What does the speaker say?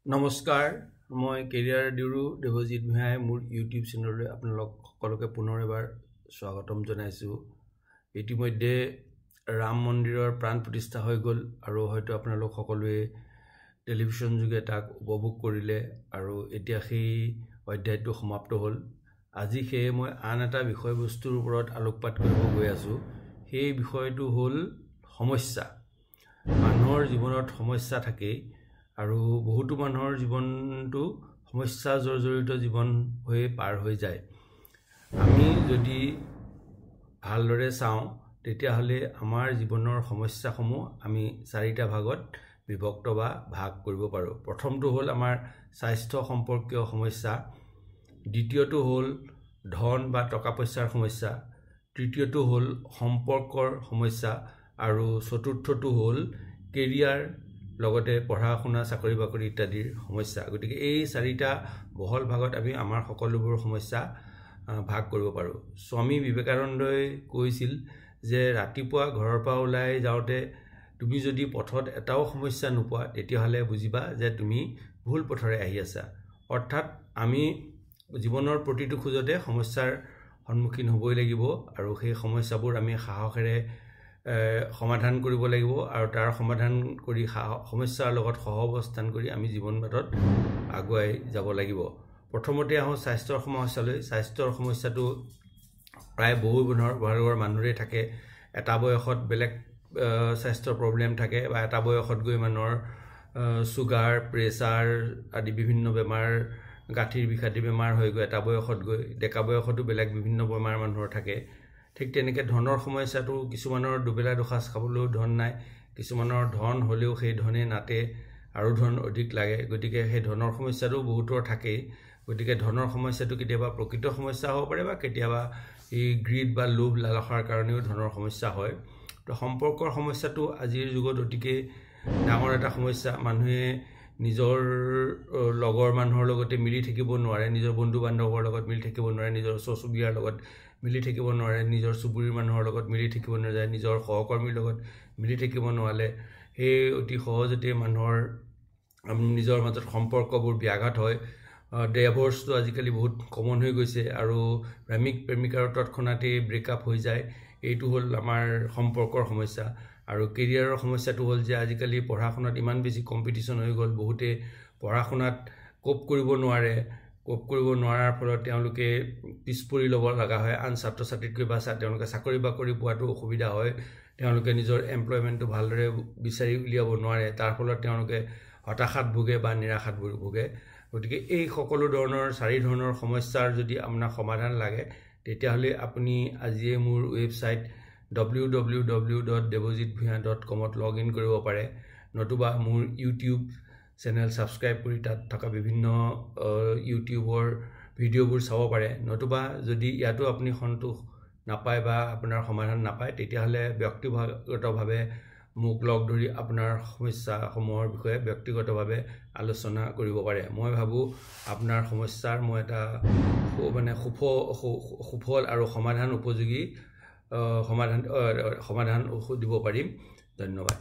নমস্কাৰ মই কেৰিয়াৰ ডিউৰু দেৱজিৎ ভূঞাই মোৰ ইউটিউব চেনেললৈ আপোনালোক সকলোকে পুনৰ এবাৰ স্বাগতম জনাইছোঁ। ইতিমধ্যে ৰাম মন্দিৰৰ প্ৰাণ প্ৰতিষ্ঠা হৈ গ'ল আৰু হয়তো আপোনালোক সকলোৱে টেলিভিছন যোগে তাক উপভোগ কৰিলে আৰু এতিয়া সেই অধ্যায়টো সমাপ্ত হ'ল। আজি সেয়ে মই আন এটা বিষয়বস্তুৰ ওপৰত আলোকপাত কৰিব গৈ আছোঁ। সেই বিষয়টো হ'ল সমস্যা। মানুহৰ জীৱনত সমস্যা থাকেই আৰু বহুতো মানুহৰ জীৱনটো সমস্যা জৰ্জৰিত জীৱন হৈ পাৰ হৈ যায়। আমি যদি ভালদৰে চাওঁ তেতিয়াহ'লে আমাৰ জীৱনৰ সমস্যাসমূহ আমি চাৰিটা ভাগত বিভক্ত বা ভাগ কৰিব পাৰোঁ। প্ৰথমটো হ'ল আমাৰ স্বাস্থ্য সম্পৰ্কীয় সমস্যা, দ্বিতীয়টো হ'ল ধন বা টকা পইচাৰ সমস্যা, তৃতীয়টো হ'ল সম্পৰ্কৰ সমস্যা আৰু চতুৰ্থটো হ'ল কেৰিয়াৰ লগতে পঢ়া শুনা চাকৰি বাকৰি ইত্যাদিৰ সমস্যা। গতিকে এই চাৰিটা বহল ভাগত আমি আমাৰ সকলোবোৰ সমস্যা ভাগ কৰিব পাৰোঁ। স্বামী বিবেকানন্দই কৈছিল যে ৰাতিপুৱা ঘৰৰ পৰা ওলাই যাওঁতে তুমি যদি পথত এটাও সমস্যা নোপোৱা তেতিয়াহ'লে বুজিবা যে তুমি ভুল পথৰে আহি আছা। অৰ্থাৎ আমি জীৱনৰ প্ৰতিটো খোজতে সমস্যাৰ সন্মুখীন হ'বই লাগিব আৰু সেই সমস্যাবোৰ আমি সাহসেৰে সমাধান কৰিব লাগিব আৰু তাৰ সমাধান কৰি সমস্যাৰ লগত সহাৱস্থান কৰি আমি জীৱন বাটত আগুৱাই যাব লাগিব। প্ৰথমতে আহোঁ স্বাস্থ্যৰ সমস্যালৈ। স্বাস্থ্যৰ সমস্যাটো প্ৰায় বহু ভাগৰ মানুহৰে থাকে। এটা বয়সত বেলেগ স্বাস্থ্যৰ প্ৰব্লেম থাকে বা এটা বয়সত গৈ মানুহৰ চুগাৰ, প্ৰেছাৰ আদি বিভিন্ন বেমাৰ, গাঁঠিৰ বিষাদী বেমাৰ হৈ গৈ এটা বয়সত গৈ ডেকা বয়সতো বেলেগ বিভিন্ন বেমাৰ মানুহৰ থাকে। ঠিক তেনেকৈ ধনৰ সমস্যাটো কিছুমানৰ দুবেলা দুসাঁজ খাবলৈও ধন নাই, কিছুমানৰ ধন হ'লেও সেই ধনে নাটে আৰু ধন অধিক লাগে। গতিকে সেই ধনৰ সমস্যাটো বহুতৰ থাকেই। গতিকে ধনৰ সমস্যাটো কেতিয়াবা প্ৰকৃত সমস্যা হ'ব পাৰে বা কেতিয়াবা এই গ্ৰীড বা লোভ লালসাৰ কাৰণেও ধনৰ সমস্যা হয়। তো সম্পৰ্কৰ সমস্যাটো আজিৰ যুগত অতিকে ডাঙৰ এটা সমস্যা। মানুহে নিজৰ লগৰ মানুহৰ লগতে মিলি থাকিব নোৱাৰে, নিজৰ বন্ধু বান্ধৱৰ লগত মিলি থাকিব নোৱাৰে, নিজৰ ওচৰ চুবুৰীয়াৰ লগত মিলি থাকিব নোৱাৰে, নিজৰ চুবুৰীৰ মানুহৰ লগত মিলি থাকিব নোৱাৰে, নিজৰ সহকৰ্মীৰ লগত মিলি থাকিব নোৱাৰে। সেই অতি সহজতে মানুহৰ নিজৰ মাজত সম্পৰ্কবোৰ ব্যাঘাত হয়। ডিভৰ্চটো আজিকালি বহুত কমন হৈ গৈছে আৰু প্ৰেমিক প্ৰেমিকাৰ তৎক্ষণাতেই ব্ৰেকআপ হৈ যায়। এইটো হ'ল আমাৰ সম্পৰ্কৰ সমস্যা। আৰু কেৰিয়াৰৰ সমস্যাটো হ'ল যে আজিকালি পঢ়া শুনাত ইমান বেছি কম্পিটিশ্যন হৈ গ'ল, বহুতে পঢ়া শুনাত কোপ কৰিব নোৱাৰে। কোপ কৰিব নোৱাৰাৰ ফলত তেওঁলোকে পিছ পৰি ল'ব লগা হয় আন ছাত্ৰ ছাত্ৰীতকৈ বা তেওঁলোকে চাকৰি বাকৰি পোৱাটো অসুবিধা হয়। তেওঁলোকে নিজৰ এমপ্লয়মেণ্টটো ভালদৰে বিচাৰি উলিয়াব নোৱাৰে, তাৰ ফলত তেওঁলোকে হতাশাত ভোগে বা নিৰাশাত ভোগে। গতিকে এই সকলো ধৰণৰ চাৰি ধৰণৰ সমস্যাৰ যদি আপোনাক সমাধান লাগে তেতিয়াহ'লে আপুনি আজিয়ে মোৰ ৱেবছাইট www.devojitbhuya.com লগ ইন কৰিব পাৰে, নতুবা মোৰ ইউটিউব চেনেল ছাবস্ক্ৰাইব কৰি তাত থকা বিভিন্ন ইউটিউবৰ ভিডিঅ'বোৰ চাব পাৰে। নতুবা যদি ইয়াতো আপুনি সন্তোষ নাপায় বা আপোনাৰ সমাধান নাপায় তেতিয়াহ'লে ব্যক্তিগতভাৱে মোক লগ ধৰি আপোনাৰ সমস্যাসমূহৰ বিষয়ে ব্যক্তিগতভাৱে আলোচনা কৰিব পাৰে। মই ভাবোঁ আপোনাৰ সমস্যাৰ মই এটা সুফল আৰু সমাধান উপযোগী সমাধান দিব পাৰিম। ধন্যবাদ।